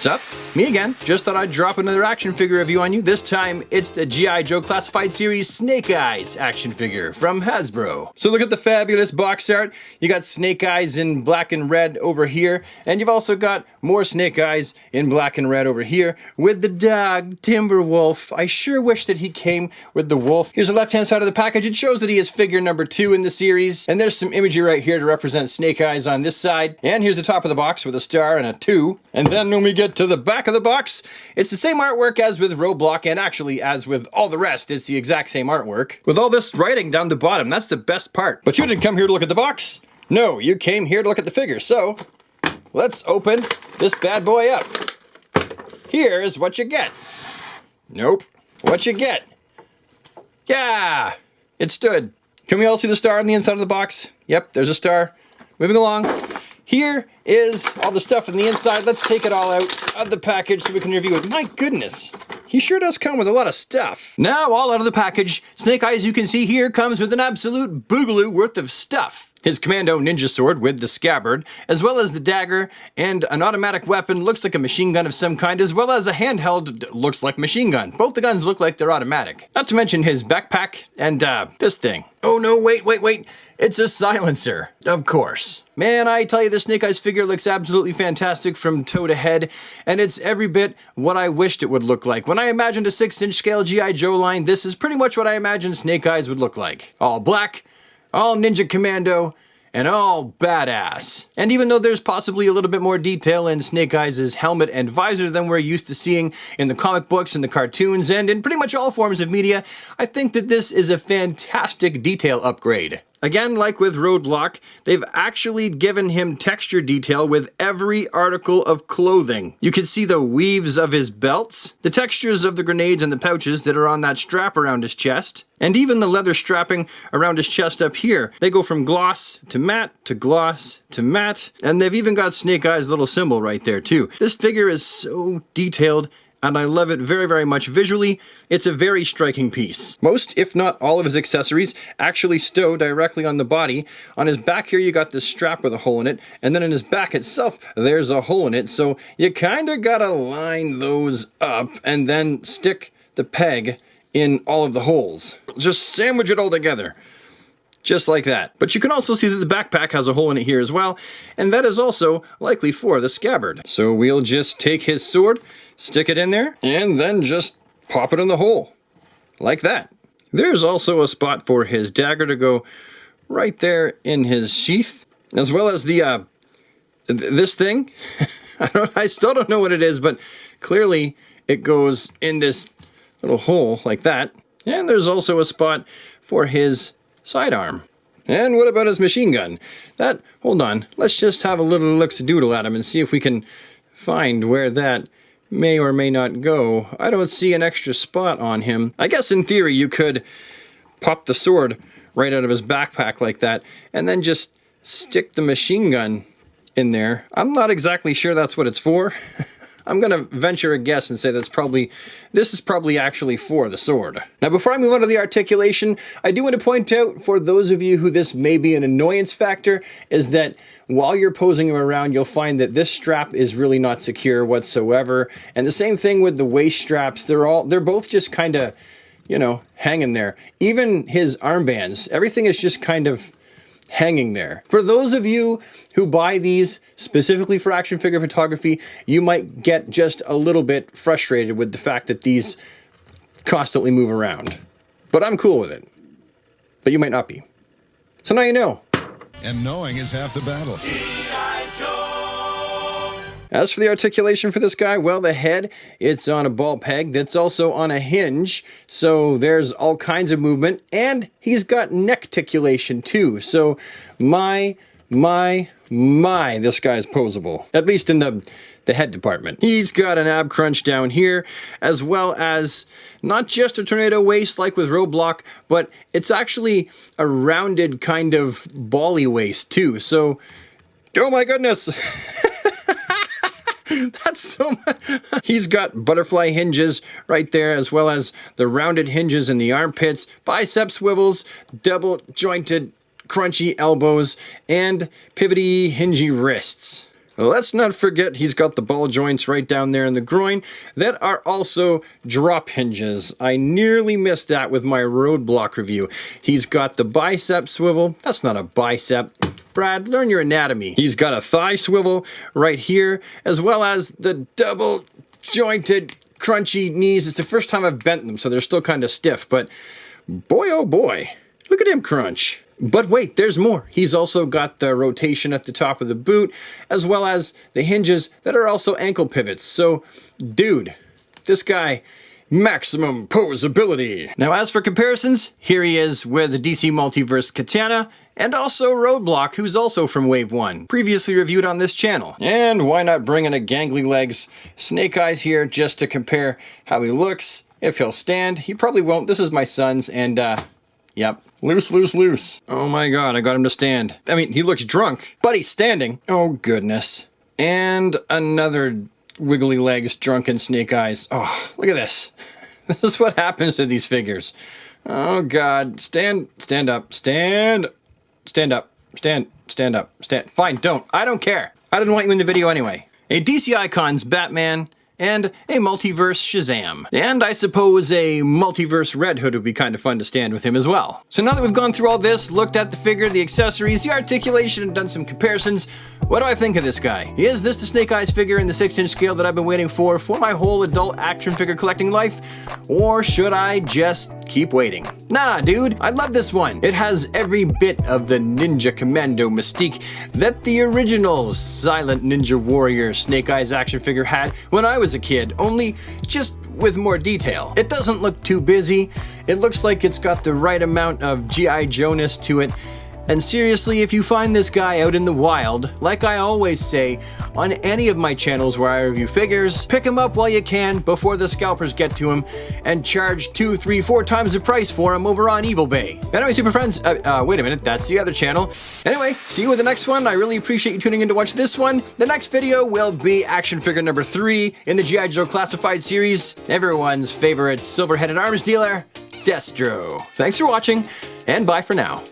What's up? Me again. Just thought I'd drop another action figure review on you. This time, it's the G.I. Joe Classified Series Snake Eyes action figure from Hasbro. So look at the fabulous box art. You got Snake Eyes in black and red over here, and you've also got more Snake Eyes in black and red over here with the dog, Timberwolf. I sure wish that he came with the wolf. Here's the left-hand side of the package. It shows that he is figure number 2 in the series, and there's some imagery right here to represent Snake Eyes on this side. And here's the top of the box with a star and a 2. And then when we get to the back of the box, it's the same artwork as with Roadblock, and actually as with all the rest, it's the exact same artwork. With all this writing down the bottom, that's the best part. But you didn't come here to look at the box. No, you came here to look at the figure. So, let's open this bad boy up. Here's what you get. Nope. What you get? Yeah, it stood. Can we all see the star on the inside of the box? Yep, there's a star. Moving along. Here is all the stuff on the inside. Let's take it all out of the package so we can review it. My goodness, he sure does come with a lot of stuff. Now, all out of the package, Snake Eyes, you can see here, comes with an absolute boogaloo worth of stuff. His commando ninja sword with the scabbard, as well as the dagger, and an automatic weapon, looks like a machine gun of some kind, as well as a handheld, looks like machine gun. Both the guns look like they're automatic. Not to mention his backpack and this thing. Oh no, wait. It's a silencer, of course. Man, I tell you, the Snake Eyes figure looks absolutely fantastic from toe to head, and it's every bit what I wished it would look like. When I imagined a 6-inch scale G.I. Joe line, this is pretty much what I imagined Snake Eyes would look like. All black, all ninja commando, and all badass. And even though there's possibly a little bit more detail in Snake Eyes' helmet and visor than we're used to seeing in the comic books and the cartoons and in pretty much all forms of media, I think that this is a fantastic detail upgrade. Again, like with Roadblock, they've actually given him texture detail with every article of clothing. You can see the weaves of his belts, the textures of the grenades and the pouches that are on that strap around his chest, and even the leather strapping around his chest up here. They go from gloss to matte to gloss to matte, and they've even got Snake Eyes' little symbol right there too. This figure is so detailed, and I love it very, very much visually. It's a very striking piece. Most, if not all of his accessories actually stow directly on the body. On his back here, you got this strap with a hole in it, and then in his back itself, there's a hole in it, so you kinda gotta line those up and then stick the peg in all of the holes. Just sandwich it all together. Just like that. But you can also see that the backpack has a hole in it here as well, and that is also likely for the scabbard. So we'll just take his sword, stick it in there, and then just pop it in the hole. Like that. There's also a spot for his dagger to go right there in his sheath, as well as the, this thing. I still don't know what it is, but clearly it goes in this little hole like that. And there's also a spot for his sidearm. And what about his machine gun? Hold on, let's just have a little look-a-doodle at him and see if we can find where that may or may not go. I don't see an extra spot on him. I guess in theory you could pop the sword right out of his backpack like that, and then just stick the machine gun in there. I'm not exactly sure that's what it's for. I'm gonna venture a guess and say this is probably actually for the sword. Now, before I move on to the articulation, I do want to point out, for those of you who this may be an annoyance factor, is that while you're posing him around, you'll find that this strap is really not secure whatsoever. And the same thing with the waist straps. They're both just kind of, you know, hanging there. Even his armbands, everything is just kind of hanging there. For those of you who buy these specifically for action figure photography, you might get just a little bit frustrated with the fact that these constantly move around. But I'm cool with it. But you might not be. So now you know. And knowing is half the battle. As for the articulation for this guy, well, the head, it's on a ball peg that's also on a hinge, so there's all kinds of movement, and he's got neck-ticulation too, so my, this guy's posable. At least in the head department. He's got an ab crunch down here, as well as not just a tornado waist like with Roadblock, but it's actually a rounded kind of bally waist too, so, oh my goodness! That's so much. He's got butterfly hinges right there, as well as the rounded hinges in the armpits, bicep swivels, double jointed crunchy elbows, and pivoty hingy wrists. let's not forget he's got the ball joints right down there in the groin that are also drop hinges. I nearly missed that with my roadblock review. He's got the bicep swivel. That's not a bicep. Brad, learn your anatomy. He's got a thigh swivel right here, as well as the double jointed crunchy knees. It's the first time I've bent them, so they're still kind of stiff, but boy, oh boy, look at him crunch. But wait, there's more. He's also got the rotation at the top of the boot, as well as the hinges that are also ankle pivots. So, dude, this guy, maximum posability. Now, as for comparisons, here he is with the DC Multiverse Katana, and also Roadblock, who's also from Wave 1, previously reviewed on this channel. And why not bring in a gangly legs Snake Eyes here just to compare how he looks, if he'll stand. He probably won't. This is my son's, and yep. Loose, loose, loose. Oh my god, I got him to stand. I mean, he looks drunk, but he's standing. Oh goodness. And another wiggly legs, drunken Snake Eyes. Oh, look at this. This is what happens to these figures. Oh god. Stand up, stand up, stand up, stand. Fine, don't. I don't care. I didn't want you in the video anyway. A DC Icons Batman, and a Multiverse Shazam. And I suppose a Multiverse Red Hood would be kind of fun to stand with him as well. So now that we've gone through all this, looked at the figure, the accessories, the articulation, and done some comparisons, what do I think of this guy? Is this the Snake Eyes figure in the 6-inch scale that I've been waiting for my whole adult action figure collecting life? Or should I just keep waiting? Nah, dude, I love this one. It has every bit of the Ninja Commando mystique that the original Silent Ninja Warrior Snake Eyes action figure had when I was a kid, only just with more detail. It doesn't look too busy. It looks like it's got the right amount of G.I. Joe-ness to it. And seriously, if you find this guy out in the wild, like I always say on any of my channels where I review figures, pick him up while you can before the scalpers get to him and charge 2, 3, 4 times the price for him over on Evil Bay. Anyway, super friends, wait a minute, that's the other channel. Anyway, see you with the next one. I really appreciate you tuning in to watch this one. The next video will be action figure number 3 in the G.I. Joe Classified series. Everyone's favorite silver-headed arms dealer, Destro. Thanks for watching, and bye for now.